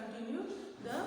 continue the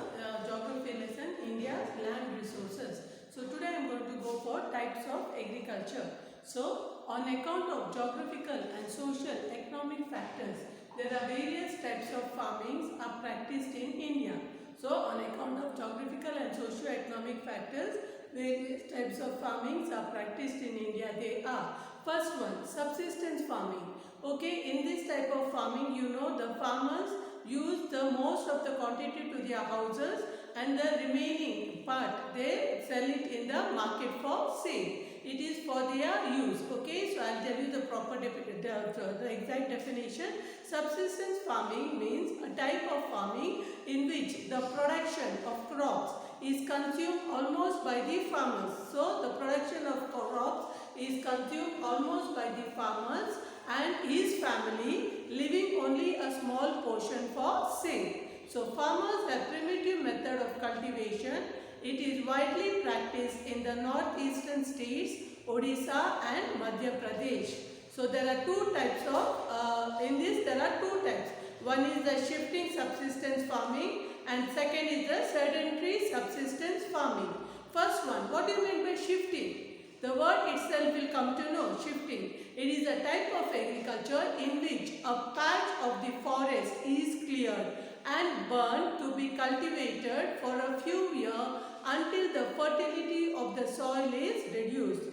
geography lesson, India's land resources. So today I am going to go for types of agriculture. So on account of geographical and social economic factors, there are various types of farmings are practiced in India. So on account of geographical and socio-economic factors, various types of farmings are practiced in India. They are, first one, subsistence farming. Okay, in this type of farming, you know, the farmers use the most of the quantity to their houses and the remaining part they sell it in the market for sale. It is for their use. Okay, so I'll tell you the proper the exact definition. Subsistence farming means a type of farming in which the production of crops is consumed almost by the farmers. So the production of crops is consumed almost by the farmers and his family, leaving only a small portion for sale. So farmers have primitive method of cultivation. It is widely practiced in the northeastern states, Odisha and Madhya Pradesh. So there are two types of, in this there are two types. One is the shifting subsistence farming and second is the sedentary subsistence farming. First one, what do you mean by shifting? The word itself will come to know, shifting. It is a type of agriculture in which a patch of the forest is cleared and burned to be cultivated for a few years until the fertility of the soil is reduced.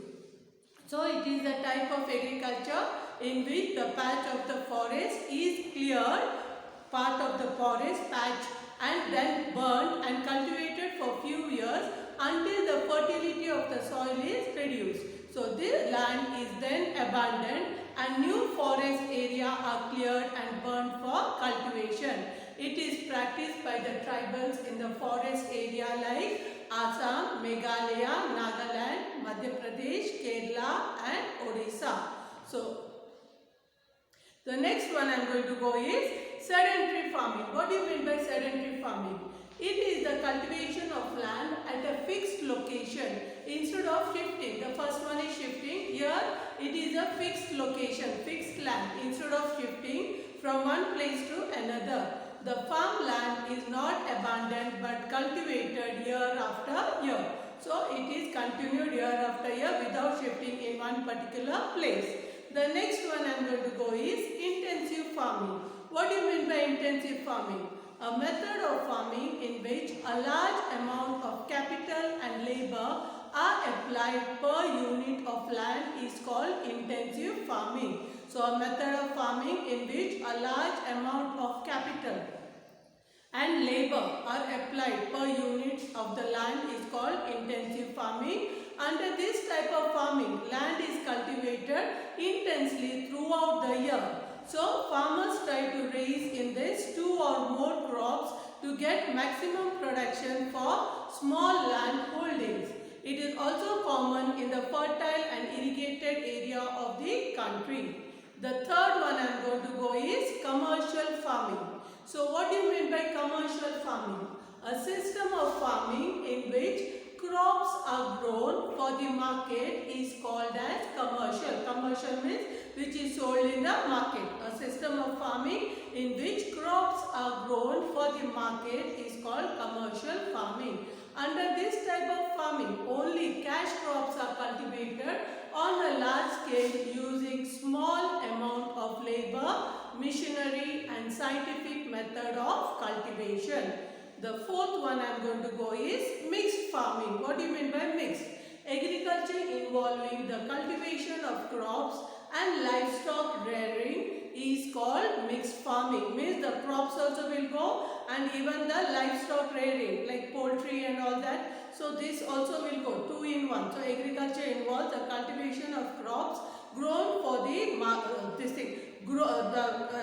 So it is a type of agriculture in which the patch of the forest is cleared, part of the forest patch, and then burned and cultivated for few years until the fertility of the soil is reduced. So this land is then abandoned and new forest area are cleared and burned for cultivation. It is practiced by the tribals in the forest area like Assam, Meghalaya, Nagaland, Madhya Pradesh, Kerala and Odisha. So the next one I am going to go is sedentary farming. What do you mean by sedentary farming? It is the cultivation of land at a fixed location instead of shifting. The first one is shifting. Here it is a fixed location, fixed land instead of shifting from one place to another. The farmland is not abandoned but cultivated year after year. So it is continued year after year without shifting in one particular place. The next one I am going to go is intensive farming. What do you mean by intensive farming? A method of farming in which a large amount of capital and labor are applied per unit of land is called intensive farming. So a method of farming in which a large amount of capital and labor are applied per unit of the land is called intensive farming. Under this type of farming, land is cultivated intensely throughout the year. So farmers try to raise in this two or more crops to get maximum production for small land holdings. It is also common in the fertile and irrigated area of the country. The third one I am going to go is commercial farming. So what do you mean by commercial farming? A system of farming in which crops are grown for the market is called as commercial. Commercial means which is sold in the market. A system of farming in which crops are grown for the market is called commercial farming. Under this type of farming, only cash crops are cultivated on a large scale using small amount of labor, machinery and scientific method of cultivation. The fourth one I am going to go is mixed farming. What do you mean by mixed? Agriculture involving the cultivation of crops and livestock rearing is called mixed farming. Means the crops also will go and even the livestock rearing like poultry and all that. So this also will go 2 in 1. So agriculture involves the cultivation of crops grown for the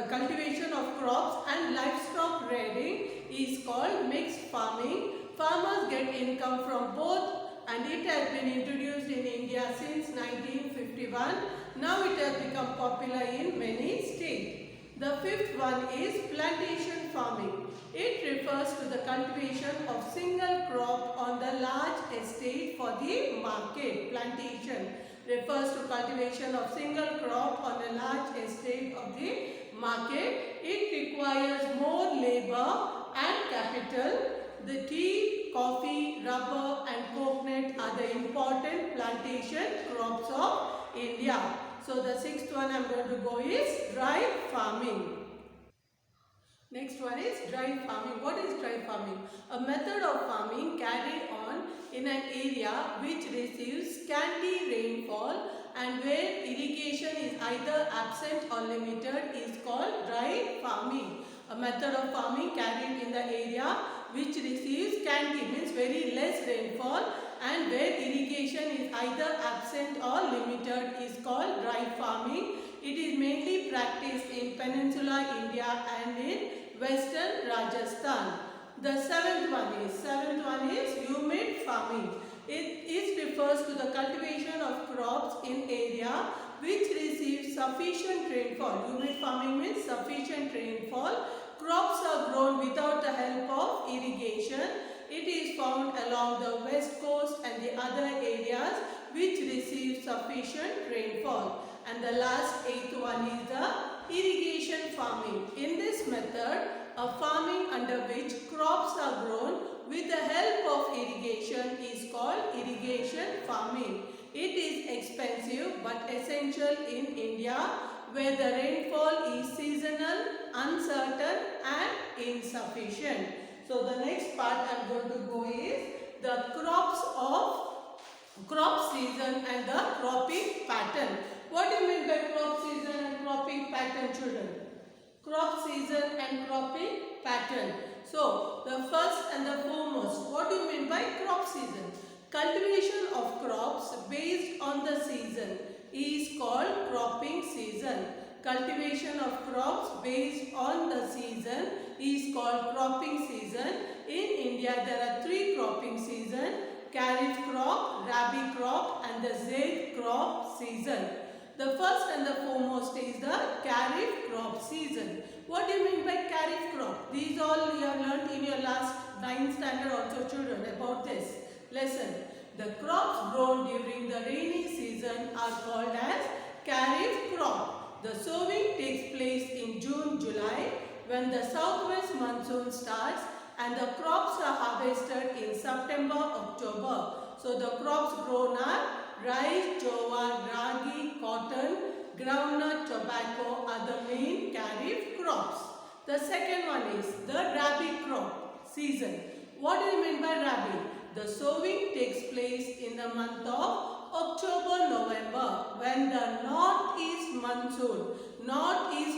cultivation of crops and livestock rearing is called mixed farming. Farmers get income from both and it has been introduced in India since 1951. Now it has become popular in many states. The fifth one is plantation farming. It refers to the cultivation of single crop on the large estate for the market. Plantation refers to cultivation of single crop on a large estate of the market. It requires more labor and capital title, the tea, coffee, rubber and coconut are the important plantation crops of India. So the sixth one I am going to go is dry farming. Next one is dry farming. What is dry farming? A method of farming carried on in an area which receives scanty rainfall and where irrigation is either absent or limited is called dry farming. A method of farming carried in the area which receives scanty means very less rainfall and where irrigation is either absent or limited is called dry farming. It is mainly practiced in Peninsular India and in Western Rajasthan. The seventh one is humid farming. It refers to the cultivation of crops in area which receives sufficient rainfall. Humid farming means sufficient rainfall. Crops are grown without the help of irrigation. It is found along the west coast and the other areas which receive sufficient rainfall. And the last eighth one is the irrigation farming. In this method, a farming under which crops are grown with the help of irrigation is called irrigation farming. It is expensive but essential in India where the rainfall is seasonal, uncertain and insufficient. So the next part I am going to go is the crops of crop season and the cropping pattern. What do you mean by crop season and cropping pattern, children? Crop season and cropping pattern. So, the first and the foremost, what do you mean by crop season? Cultivation of crops based on the season is called cropping season. Cultivation of crops based on the season is called cropping season. In India, there are three cropping seasons: Kharif crop, Rabi crop and the Zaid crop season. The first and the foremost is the Kharif crop season. What do you mean by Kharif crop? These all you have learnt in your last 9th standard also, children, about this lesson. The crops grown during the rainy season are called as Kharif crop. The sowing takes place in June-July when the southwest monsoon starts and the crops are harvested in September-October. So the crops grown are rice, jowar, ragi, cotton, groundnut, tobacco are the main Kharif crops. The second one is the Rabi crop season. What do you mean by Rabi? The sowing takes place in the month of October-November when the northeast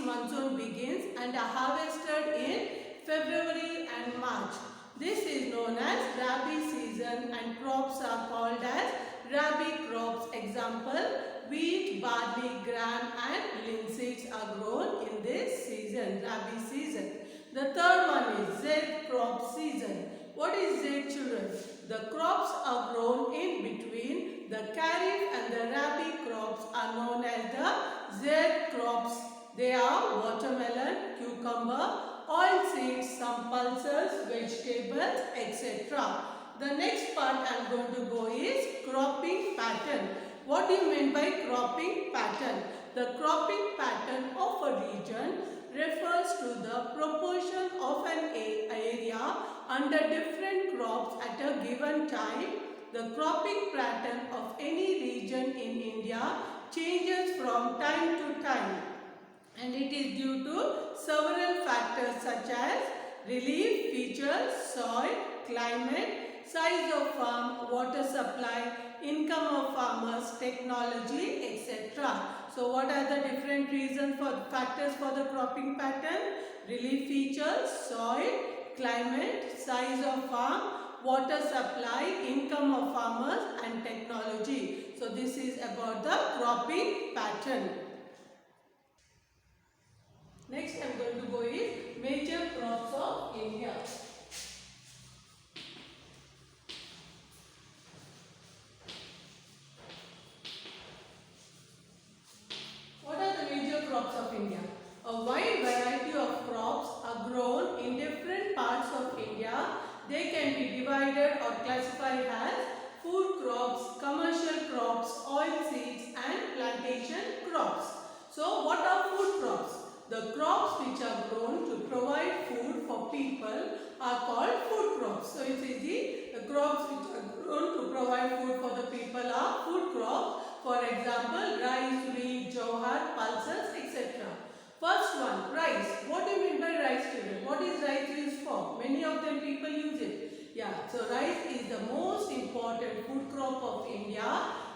monsoon begins and are harvested in February and March. This is known as Rabi season and crops are called as Rabi crops. Example, wheat, barley, gram and linseeds are grown in this season, Rabi season. The third one is Zaid crop season. What is Zaid, children? The crops are grown in between the Kharif and the Rabi crops are known as the Zaid crops. They are watermelon, cucumber, oilseeds, some pulses, vegetables, etc. The next part I am going to go is cropping pattern. What do you mean by cropping pattern? The cropping pattern of a region refers to the proportion of an area under different crops at a given time. The cropping pattern of any region in India changes from time to time and it is due to several factors such as relief features, soil, climate, size of farm, water supply, income of farmers, technology, etc. So what are the different reasons for factors for the cropping pattern? Relief features, soil, climate, size of farm, water supply, income of farmers and technology. So this is about the cropping pattern. Next I am going to go is major crops of India. What are the major crops of India? A wide variety of crops are grown in different parts of India. They can be divided or classified as food crops, commercial crops, oilseeds and plantation crops. So what are food crops? The crops which are grown to provide food for people are called crops. So it is the crops which are grown to provide food for the people are food crops. For example, rice, wheat, jowar, pulses, etc. First one, rice. What do you mean by rice, children? What is rice used for? Many of them people use it. Yeah, so rice is the most important food crop of India.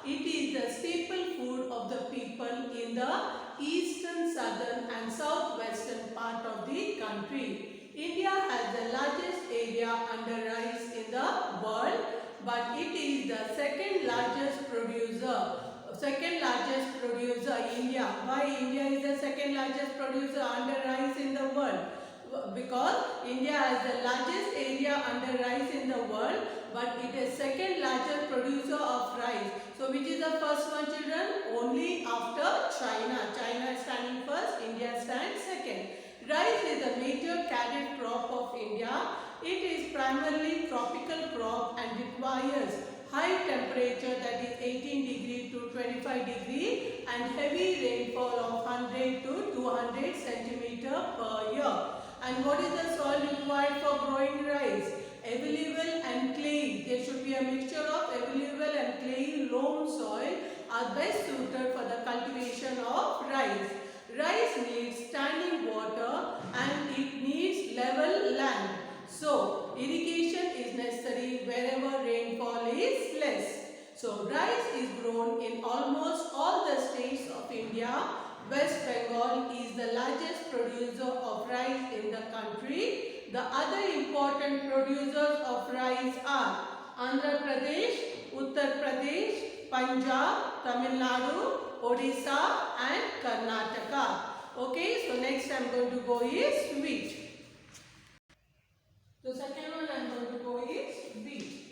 It is the staple food of the people in the eastern, southern and southwestern part of the country. India has the largest area under rice in the world, but it is the second largest producer. India. Why India is the second largest producer under rice in the world? Because India has the largest area under rice in the world, but it is second largest producer of rice. So which is the first one, children? Only after China. China is standing first, India stands second. Rice is a major kharif crop of India. It is primarily tropical crop and requires high temperature, that is 18 degree to 25 degree, and heavy rainfall of 100 to 200 centimeter per year. And what is the soil required for growing rice? Available and clay. There should be a mixture of available and clay loam soil are best suited for the cultivation of rice. Rice needs standing water and it needs level land. So, irrigation is necessary wherever rainfall is less. So, rice is grown in almost all the states of India. West Bengal is the largest producer of rice in the country. The other important producers of rice are Andhra Pradesh, Uttar Pradesh, Punjab, Tamil Nadu, Odisha and Karnataka. Okay, so next I am going to go is wheat. So second one I am going to go is wheat.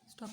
Stop.